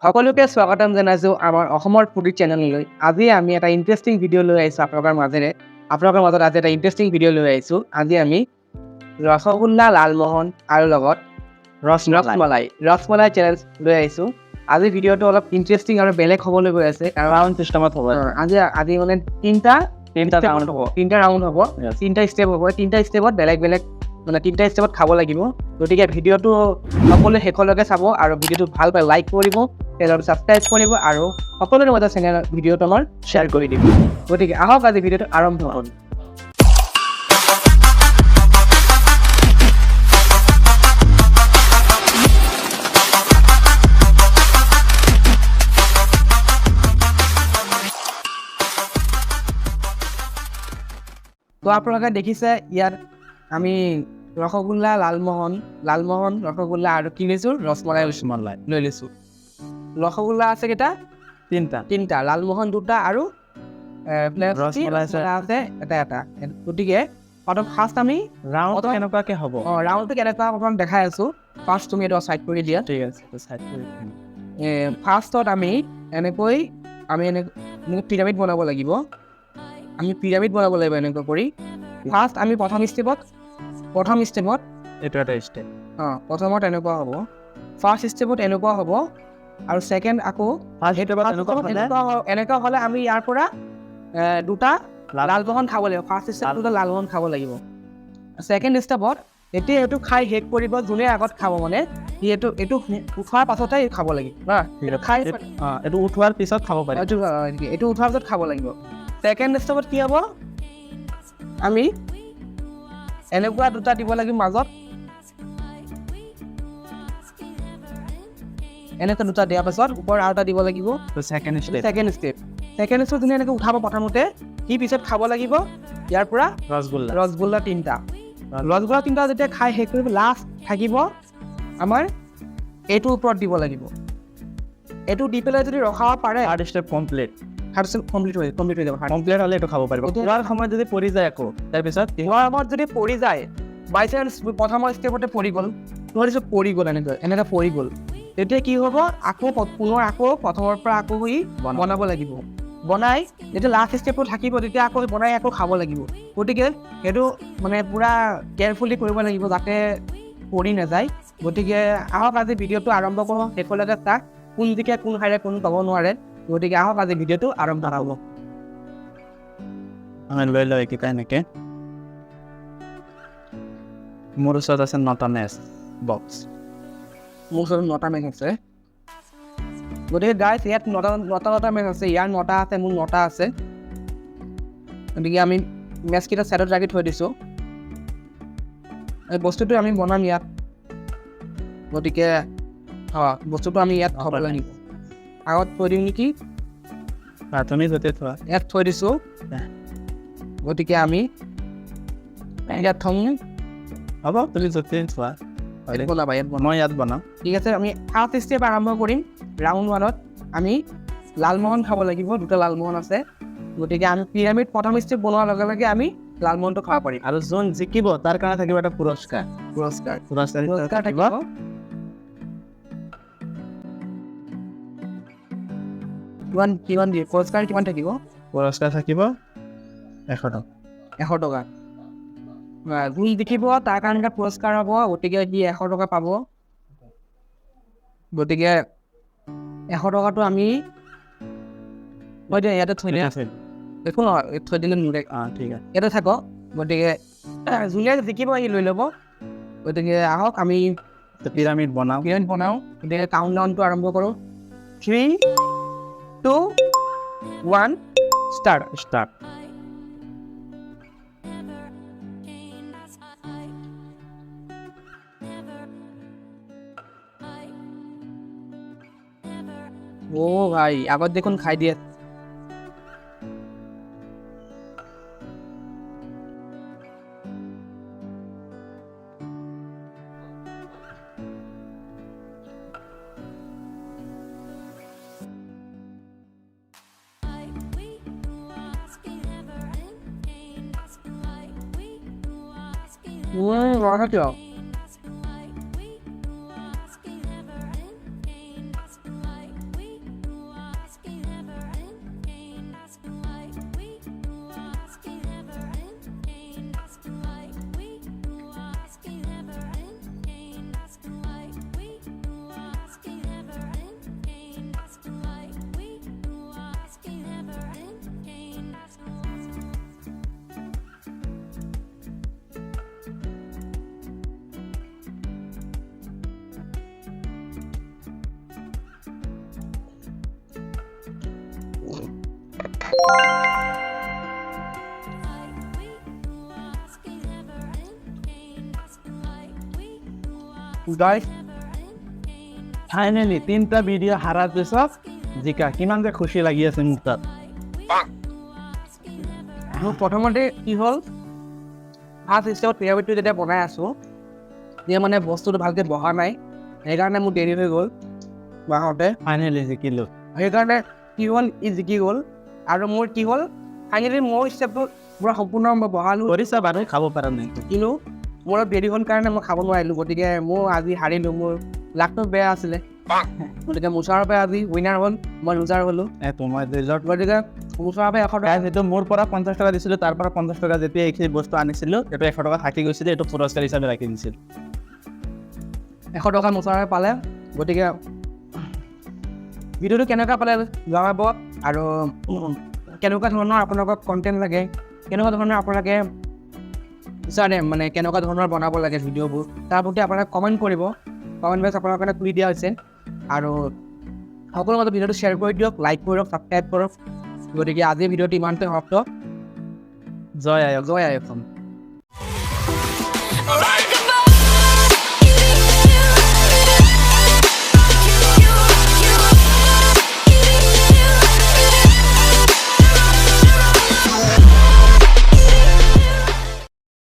সকলোকে স্বাগতম জনাইছোঁ আমাৰ অসমৰ ফুডি চেনেললৈ। আজি আমি এটা ইণ্টাৰেষ্টিং ভিডিঅ' লৈ আহিছোঁ আপোনালোকৰ মাজত আজি এটা ইণ্টাৰেষ্টিং ভিডিঅ' লৈ আহিছোঁ। আজি আমি ৰসগোল্লা, লালমোহন আৰু লগত ৰসমলাই চেলেঞ্জ লৈ আহিছোঁ। আজি ভিডিঅ'টো অলপ ইণ্টাৰেষ্টিং আৰু বেলেগ হ'বলৈ গৈ আছে। ৰাউণ্ড চিষ্টেমত হ'ব। আজি মানে তিনিটা ৰাউণ্ড হ'ব। তিনিটা ষ্টেপ হ'ব। তিনিটা ষ্টেপত বেলেগ মানে তিনিটা ষ্টেপত খাব লাগিব। গতিকে ভিডিঅ'টো সকলোৱে শেষলৈকে চাব আৰু ভিডিঅ'টো ভাল পাই লাইক কৰিব, চেনেলটো ছাবস্ক্ৰাইব কৰিব আৰু সকলোৰে মাজত ভিডিঅ'টো আমাৰ শ্বেয়াৰ কৰি দিব। গতিকে আহক আজি ভিডিঅ'টো আৰম্ভ হ'ল। তো আপোনালোকে দেখিছে ইয়াত আমি ৰসগোল্লা, লালমোহন ৰসগোল্লা আৰু কি লৈছোঁ? ৰসমলাই লৈ লৈছোঁ। ৰসগোল্লা আছে কেইটা? তিনিটা, লালমোহন দুটা আৰু ৰসমলাই আছে এটা। গতিকে ফাৰ্ষ্ট আমি ৰাউণ্ডটো কেনেকুৱাকৈ হ'ব? ৰাউণ্ডটো কেনেকুৱা অকণমান দেখাই আছোঁ। ফাৰ্ষ্ট তুমি এইটো ছাইড কৰি দিয়া। ঠিক আছে, ছাইড কৰি ফাৰ্ষ্টত আমি এনেকৈ পিৰামিড বনাব লাগিব। এনেকুৱা কৰি ফাৰ্ষ্ট আমি প্ৰথম ষ্টেপত এইটো এটা ষ্টেপ। প্ৰথমত এনেকুৱা হ'ব। ফাৰ্ষ্ট ষ্টেপত এনেকুৱা হ'ব আৰু ছেকেণ্ড আকৌ এনেকুৱা হ'লে আমি ইয়াৰ পৰা দুটা লালমোহন খাব লাগিব। ফাৰ্ষ্ট ষ্টেপত দুটা লালমোহন খাব লাগিব। ছেকেণ্ড ষ্টেপত এতিয়া এইটো খাই শেষ কৰিব যোনে আগত খাব, মানে সি এইটো উঠোৱাৰ পাছতে খাব লাগিব। এইটো উঠোৱাৰ পিছত খাব পাৰি। এইটো উঠোৱাৰ পিছত খাব লাগিব। ছেকেণ্ড ষ্টেপত কি হ'ব? আমি এনেকুৱা দুটা দিব লাগিব মাজত। এনেকৈ দুটা দিয়াৰ পাছত ওপৰত আৰু এটা দিব লাগিব। ছেকেণ্ড ষ্টেপ যোনে এনেকৈ উঠাব প্ৰথমতে সি পিছত খাব লাগিব ইয়াৰ পৰা ৰসগোল্লা তিনিটা যেতিয়া খাই শেষ কৰিব লাষ্ট থাকিব আমাৰ এইটোৰ ওপৰত দিব লাগিব। এইটো দি পেলাই যদি ৰখাব পাৰে থাৰ্ড ষ্টেপ কমপ্লিট হৈ যাব। কমপ্লিট হ'লে এইটো খাব পাৰিব। খোৱাৰ সময়ত যদি পৰি যায় আকৌ তাৰপিছত খোৱাৰ সময়ত যদি পৰি যায়, বাই চান্স প্ৰথমৰ ষ্টেপতে পৰি গ'ল এনেকৈ পৰি গ'ল, তেতিয়া কি হ'ব? পুনৰ প্ৰথমৰ পৰা আকৌ বনাব লাগিব। বনাই যেতিয়া লাষ্ট ষ্টেপটো থাকিব তেতিয়া আকৌ বনাই খাব লাগিব। গতিকে সেইটো মানে পূৰা কেয়াৰফুলি কৰিব লাগিব যাতে পৰি নাযায়। গতিকে আহক আজি ভিডিঅ'টো আৰম্ভ কৰোঁ। শেষলৈকে চাওক, কোন জিকে কোন হাৰে কোনো ক'ব নোৱাৰে। গতিকে আহক আজি ভিডিঅ'টো আৰম্ভ হ'ব। আমি লৈ লওঁ এইকেইটা এনেকৈ। মোৰ ওচৰত আছে 9টা মেচ বক্স। মোৰ ওচৰত 9টা মেচ আছে। গতিকে গাইজ ইয়াত 9টা মেচ আছে। ইয়াৰ 9টা আছে, মোৰ 9টা আছে। গতিকে আমি মেচকেইটা ছাইডত ৰাখি থৈ দিছোঁ। এই বস্তুটো আমি বনাম ইয়াত। গতিকে বস্তুটো আমি ইয়াত থ'ব লাগিব। আগত থৈ দিওঁ নেকি? তুমি য'তে থোৱা ইয়াত থৈ দিছোঁ। গতিকে আমি ইয়াত থ'ম। হ'ব, তুমি য'তে থোৱা। মই ইয়াত বনাম। ঠিক আছে, আমি ফাৰ্ষ্ট ষ্টেপ আৰম্ভ কৰিম। ৰাউণ্ড 1ত আমি লালমোহন খাব লাগিব। দুটা লালমোহন আছে। গতিকে আমি পিৰামিড প্ৰথম ষ্টেপ বনোৱাৰ লগে লগে আমি লালমোহনটো খাব পাৰিম। আৰু যোন জিকিব তাৰ কাৰণে থাকিব এটা পুৰস্কাৰ থাকিব। কিমান দিয়ে? পুৰস্কাৰ কিমান থাকিব? পুৰস্কাৰ থাকিব 100 টকা। যোন দেখিব তাৰ কাৰণে এটা পুৰস্কাৰ হ'ব। গতিকে সি 100 টকা পাব। গতিকে 100 টকাটো আমি ইয়াতে থৈ দিয়া। একো নহয়, থৈ দিলে নোৰে। ঠিক আছে, ইয়াতে থাকক। গতিকে যোনে জিকিব সি লৈ ল'ব। গতিকে আহক আমি পিৰামিড বনাওঁ। গতিকে কাউণ্ট ডাউনটো আৰম্ভ কৰোঁ। 3, 2, 1 ষ্টাৰ্ট। ভাই আগত দেখোন খাই দিয়ে। কিয়? গাইজ ফাইনেলি 3টা ভিডিঅ' হাৰাৰ পিছত জিকা কিমান যে খুচি লাগি আছে মোক তাত মোৰ প্ৰথমতে কি হ'ল ফাৰ্ষ্ট ষ্টেপত পিৰামিডটো যেতিয়া বনাই আছোঁ তেতিয়া মানে বস্তুটো ভালকৈ বহা নাই সেইকাৰণে মোৰ দেৰি হৈ গ'ল বহাওঁতে ফাইনেলি জিকিলোঁ সেইকাৰণে কি হ'ল ই জিকি গ'ল আৰু মোৰ কি হ'ল ফাইনেলি মোৰ ষ্টেপটো পূৰা সম্পূৰ্ণ মই বহালোঁ কৰিছা বাৰু খাব পৰা নাই কিন্তু মোৰ অলপ দেৰি হ'ল কাৰণে মই খাব নোৱাৰিলোঁ গতিকে মোৰ আজি হাৰিলোঁ মোৰ লাকটো বেয়া আছিলে গতিকে মুছাৰৰ পৰা আজি উইনাৰ হ'ল মই লুজাৰ হ'লোঁ মই ৰিজৰ্ট গতিকে মুছাৰৰ পৰা 100 টকা যিটো মোৰ পৰা 50 টকা দিছিলোঁ তাৰ পৰা 50 টকা যেতিয়া এইখিনি বস্তু আনিছিলোঁ সেইটো 100 টকা থাকি গৈছিলে এইটো পুৰস্কাৰ হিচাপে ৰাখি দিছিল 100 টকা মুছাৰে পালে গতিকে ভিডিঅ'টো কেনেকুৱা পালে জনাব আৰু কেনেকুৱা ধৰণৰ আপোনালোকক কণ্টেণ্ট লাগে কেনেকুৱা ধৰণৰ আপোনালোকে বিচাৰে মানে কেনেকুৱা ধৰণৰ বনাব লাগে ভিডিঅ'বোৰ তাৰ প্ৰতি আপোনালোকে কমেণ্ট কৰিব কমেণ্ট বক্স আপোনালোকৰ কাৰণে খুলি দিয়া হৈছে আৰু সকলো মাজত ভিডিঅ'টো শ্বেয়াৰ কৰি দিয়ক লাইক কৰক ছাবস্ক্ৰাইব কৰক গতিকে আজিৰ ভিডিঅ'টো ইমানতে সমাপ্ত জয় আয়ক জয় আই অসম